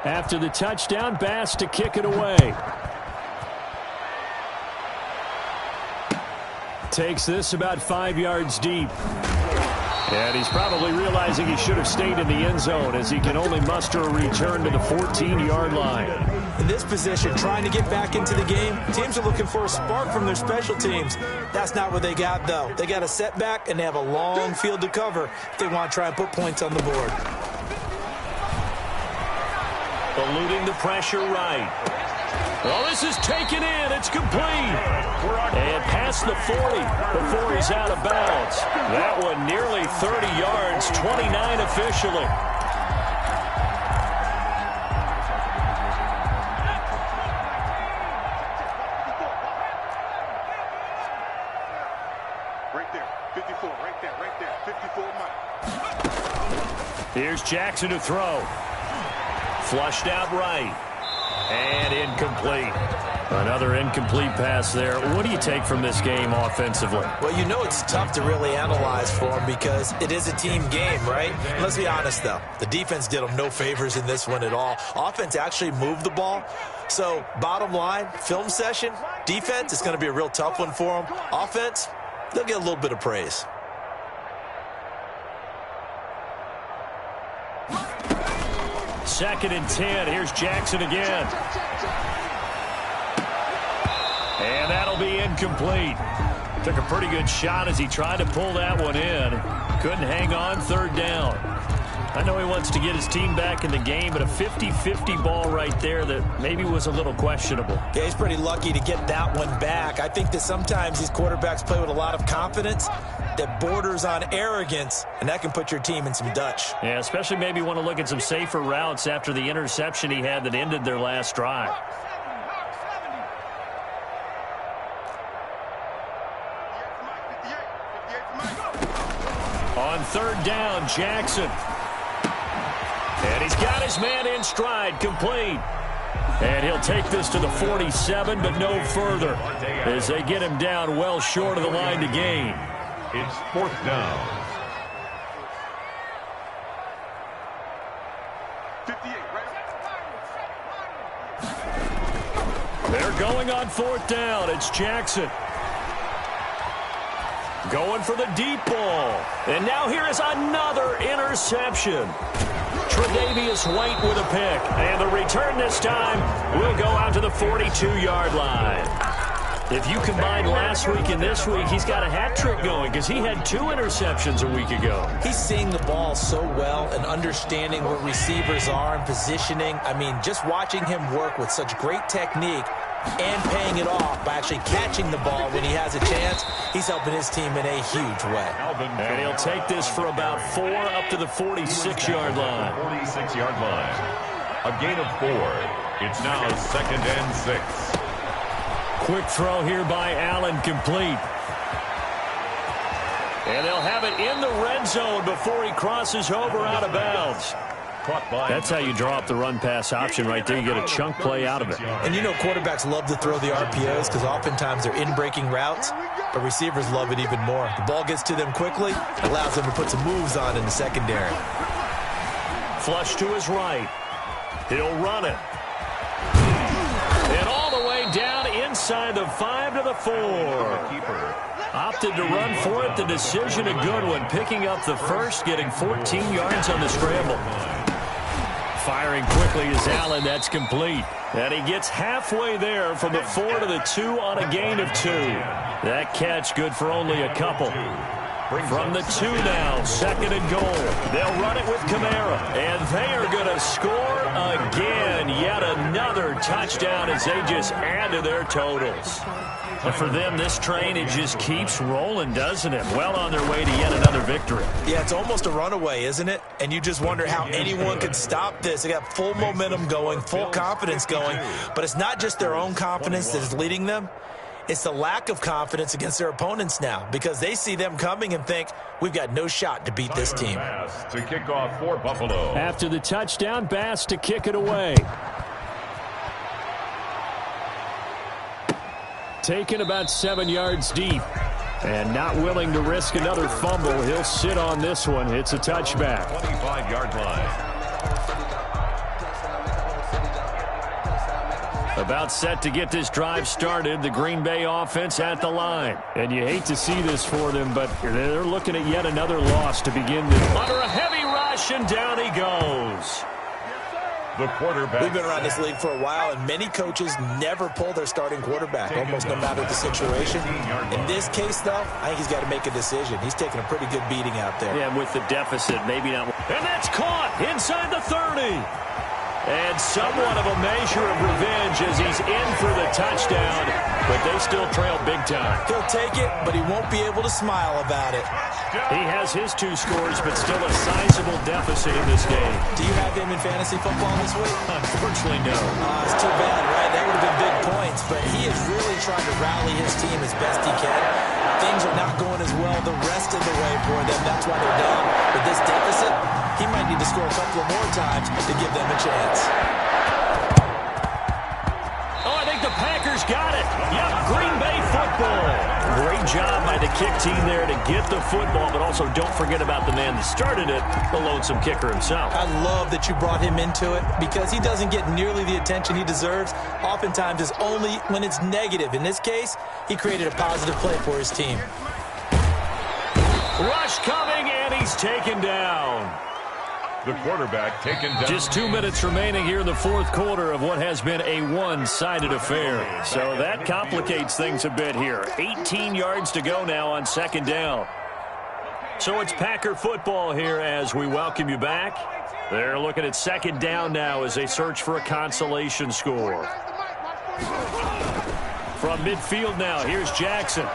After the touchdown, Bass to kick it away. Takes this about 5 yards deep. And he's probably realizing he should have stayed in the end zone as he can only muster a return to the 14-yard line. In this position, trying to get back into the game, teams are looking for a spark from their special teams. That's not what they got, though. They got a setback, and they have a long field to cover if they want to try and put points on the board. Eluding the pressure right. Well, this is taken in. It's complete. And past the 40 before he's out of bounds. That one nearly 30 yards, 29 officially. Right there, 54, right there, 54 Mike. Here's Jackson to throw. Flushed out right. And incomplete. Another incomplete pass there. What do you take from this game offensively? Well, you know it's tough to really analyze for them because it is a team game, right? Let's be honest, though. The defense did them no favors in this one at all. Offense actually moved the ball. So, bottom line, film session, defense is going to be a real tough one for them. Offense, they'll get a little bit of praise. Second and 10. Here's Jackson again. And that'll be incomplete. Took a pretty good shot as he tried to pull that one in. Couldn't hang on, third down. I know he wants to get his team back in the game, but a 50-50 ball right there that maybe was a little questionable. Yeah, he's pretty lucky to get that one back. I think that sometimes these quarterbacks play with a lot of confidence that borders on arrogance, and that can put your team in some Dutch. Yeah, especially maybe want to look at some safer routes after the interception he had that ended their last drive. On third down, Jackson. And he's got his man in stride, complete. And he'll take this to the 47, but no further, as they get him down well short of the line to gain. It's fourth down. 58, right. They're going on fourth down. It's Jackson. Going for the deep ball. And now here is another interception. Tre'Davious White with a pick. And the return this time will go out to the 42-yard line. If you combine last week and this week, he's got a hat trick going because he had 2 interceptions a week ago. He's seeing the ball so well and understanding where receivers are and positioning. I mean, just watching him work with such great technique and paying it off by actually catching the ball when he has a chance, he's helping his team in a huge way. And he'll take this for about 4 up to the 46-yard line. 46-yard line. A gain of 4. It's now 2nd and 6. Quick throw here by Allen, complete. And they'll have it in the red zone before he crosses over out of bounds. That's how you draw up the run-pass option right there. You get a chunk play out of it. And you know quarterbacks love to throw the RPOs because oftentimes they're in-breaking routes, but receivers love it even more. The ball gets to them quickly, allows them to put some moves on in the secondary. Flush to his right. He'll run it. And all the way down inside the 5 to the 4. Opted to run for it. The decision a good one. Picking up the first, getting 14 yards on the scramble. Firing quickly is Allen. That's complete. And he gets halfway there from the 4 to the 2 on a gain of 2. That catch good for only a couple. From the 2 now, 2nd and goal. They'll run it with Kamara, and they are going to score again. Yet another touchdown as they just add to their totals. And for them, this train, it just keeps rolling, doesn't it? Well on their way to yet another victory. Yeah, it's almost a runaway, isn't it? And you just wonder how anyone could stop this. They got full momentum going, full confidence going. But it's not just their own confidence that is leading them. It's the lack of confidence against their opponents now because they see them coming and think, we've got no shot to beat this team. Bass to kick off for Buffalo. After the touchdown, Bass to kick it away. Taken about 7 yards deep. And not willing to risk another fumble. He'll sit on this one. It's a touchback. 25-yard line. About set to get this drive started, the Green Bay offense at the line. And you hate to see this for them, but they're looking at yet another loss to begin this. Under a heavy rush, and down he goes. The quarterback. We've been around this league for a while, and many coaches never pull their starting quarterback, almost no matter the situation. In this case, though, I think he's got to make a decision. He's taking a pretty good beating out there. Yeah, with the deficit, maybe not. And that's caught inside the 30. And somewhat of a measure of revenge as he's in for the touchdown, but they still trail big time. He'll take it, but he won't be able to smile about it. He has his 2 scores, but still a sizable deficit in this game. Do you have him in fantasy football this week? Unfortunately, no. It's too bad, right? That would have been big points, but he is really trying to rally his team as best he can. Things are not going as well the rest of the way for them. That's why they're down. With this deficit, he might need to score a couple of more times to give them a chance. Oh, I think the Packers got it. Yep, Green Bay football. Great job by the kick team there to get the football, but also don't forget about the man that started it, the lonesome kicker himself. I love that you brought him into it because he doesn't get nearly the attention he deserves. Oftentimes it's only when it's negative. In this case, he created a positive play for his team. Rush coming, and he's taken down. The quarterback taken down. Just 2 minutes remaining here in the 4th quarter of what has been a one-sided affair. So that complicates things a bit here. 18 yards to go now on 2nd down. So it's Packer football here as we welcome you back. They're looking at 2nd down now as they search for a consolation score. From midfield now, here's Jackson.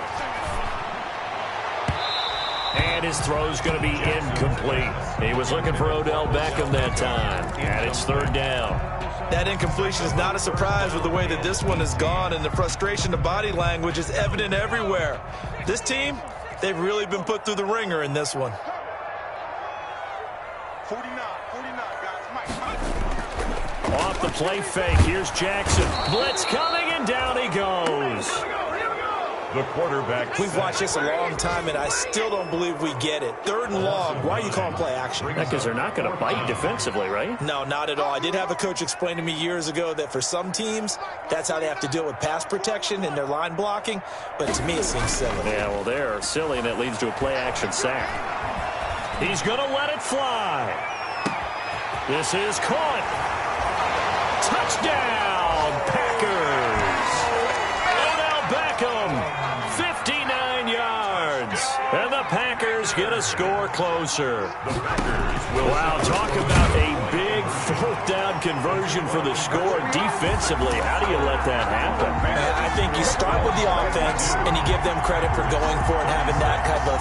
And his throw's going to be incomplete. He was looking for Odell Beckham that time. And it's 3rd down. That incompletion is not a surprise with the way that this one has gone, and the frustration, the body language is evident everywhere. This team, they've really been put through the ringer in this one. 49, guys. Off the play fake, here's Jackson. Blitz coming, and down he goes. The quarterback. We've watched this a long time, and I still don't believe we get it. 3rd and long. Why are you calling play action? Because they're not going to bite defensively, right? No, not at all. I did have a coach explain to me years ago that for some teams, that's how they have to deal with pass protection and their line blocking. But to me, it seems silly. Yeah, well, they're silly, and it leads to a play-action sack. He's going to let it fly. This is caught. Touchdown, Packers. Odell Beckham. 59 yards. And the Packers get a score closer. Wow, talk about a big 4th down conversion for the score. Defensively, how do you let that happen? I think you start with the offense, and you give them credit for going for it, having that kind of,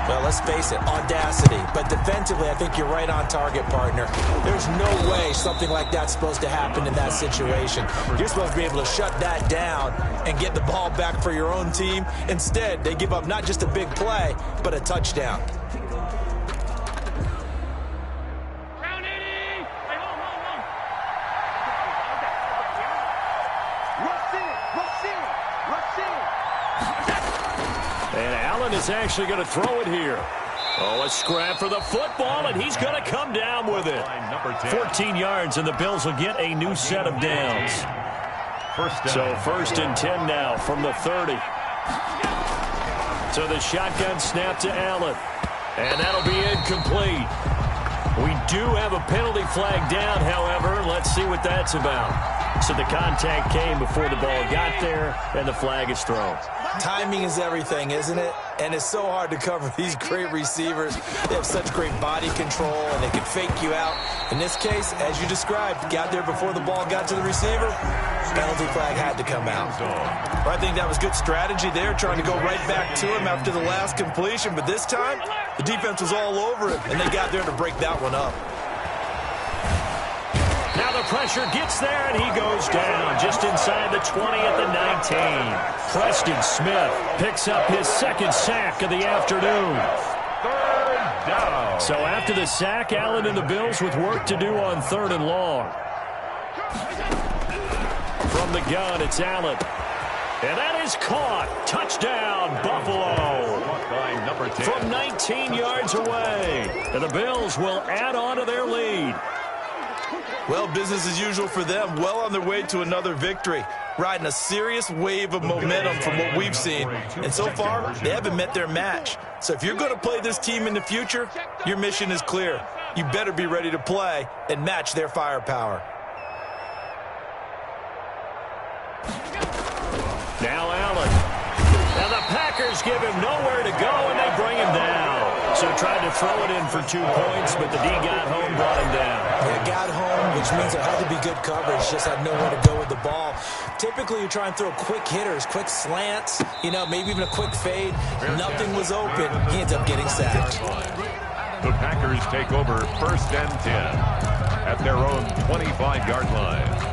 well, let's face it, audacity. But defensively, I think you're right on target, partner. There's no way something like that's supposed to happen in that situation. You're supposed to be able to shut that down and get the ball back for your own team. Instead, they give up not just a big play, but a touchdown. And Allen is actually going to throw it here. Oh, a scrap for the football, and he's going to come down with it. 14 yards, and the Bills will get a new set of downs. So 1st and 10 now from the 30. So the shotgun snap to Allen. And that'll be incomplete. We do have a penalty flag down, however. Let's see what that's about. So the contact came before the ball got there, and the flag is thrown. Timing is everything, isn't it? And it's so hard to cover these great receivers. They have such great body control, and they can fake you out. In this case, as you described, got there before the ball got to the receiver. Penalty flag had to come out. I think that was good strategy there, trying to go right back to him after the last completion. But this time, the defense was all over him, and they got there to break that one up. Now the pressure gets there, and he goes down just inside the 20 at the 19. Preston Smith picks up his second sack of the afternoon. Third down. So after the sack, Allen and the Bills with work to do on 3rd and long. From the gun, it's Allen. And that is caught. Touchdown, Buffalo. By number 10. From 19 yards away. And the Bills will add on to their lead. Well, business as usual for them. Well on their way to another victory. Riding a serious wave of momentum from what we've seen. And so far, they haven't met their match. So if you're going to play this team in the future, your mission is clear. You better be ready to play and match their firepower. Now Allen. Now the Packers give him nowhere to go, and they bring him down. So tried to throw it in for 2 points, but the D got home, brought him down. Yeah, got home, which means there had to be good coverage. Just had nowhere to go with the ball. Typically, you try and throw quick hitters, quick slants, maybe even a quick fade. Nothing was open. He ends up getting sacked. The Packers take over 1st and 10 at their own 25-yard line.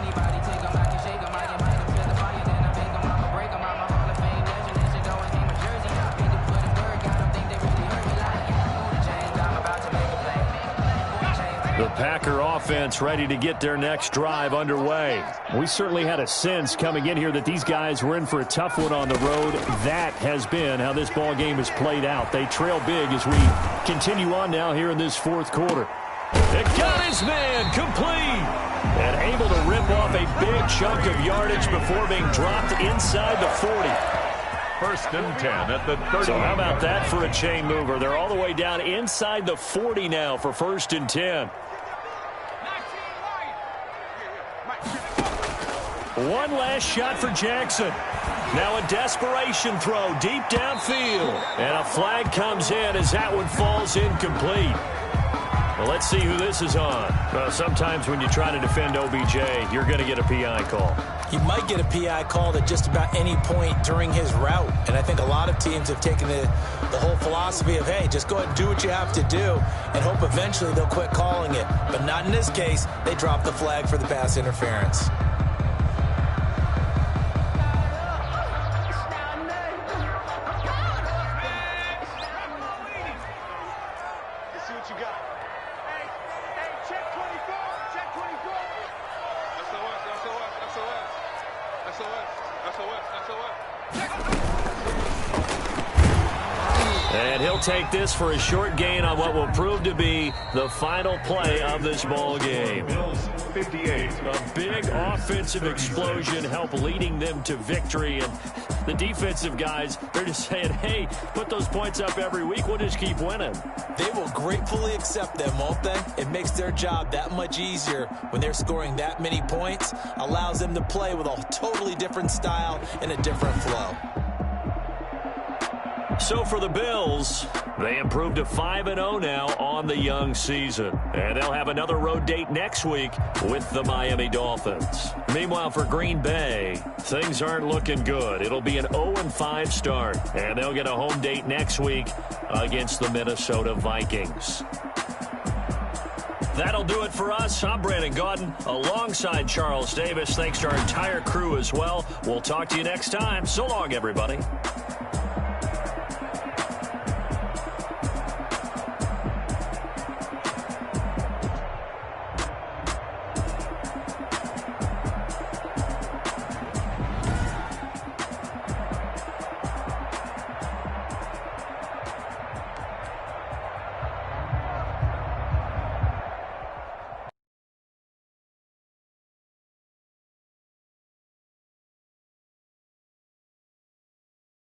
The Packer offense ready to get their next drive underway. We certainly had a sense coming in here that these guys were in for a tough one on the road. That has been how this ball game has played out. They trail big as we continue on now here in this 4th quarter. It got his man complete and able to rip off a big chunk of yardage before being dropped inside the 40. 1st and 10 at the 30. So how about that for a chain mover? They're all the way down inside the 40 now for 1st and 10. One last shot for Jackson. Now a desperation throw deep downfield. And a flag comes in as that one falls incomplete. Well, let's see who this is on. Well, sometimes when you try to defend OBJ, you're going to get a PI call. You might get a PI call at just about any point during his route. And I think a lot of teams have taken the whole philosophy of, hey, just go ahead and do what you have to do and hope eventually they'll quit calling it. But not in this case. They dropped the flag for the pass interference. And he'll take this for a short gain on what will prove to be the final play of this ball game. 58. A big offensive explosion helped leading them to victory. And the defensive guys, they're just saying, hey, put those points up every week. We'll just keep winning. They will gratefully accept them, won't they? It makes their job that much easier when they're scoring that many points. Allows them to play with a totally different style and a different flow. So for the Bills, they improved to 5-0 now on the young season. And they'll have another road date next week with the Miami Dolphins. Meanwhile, for Green Bay, things aren't looking good. It'll be an 0-5 start. And they'll get a home date next week against the Minnesota Vikings. That'll do it for us. I'm Brandon Gaudin alongside Charles Davis. Thanks to our entire crew as well. We'll talk to you next time. So long, everybody.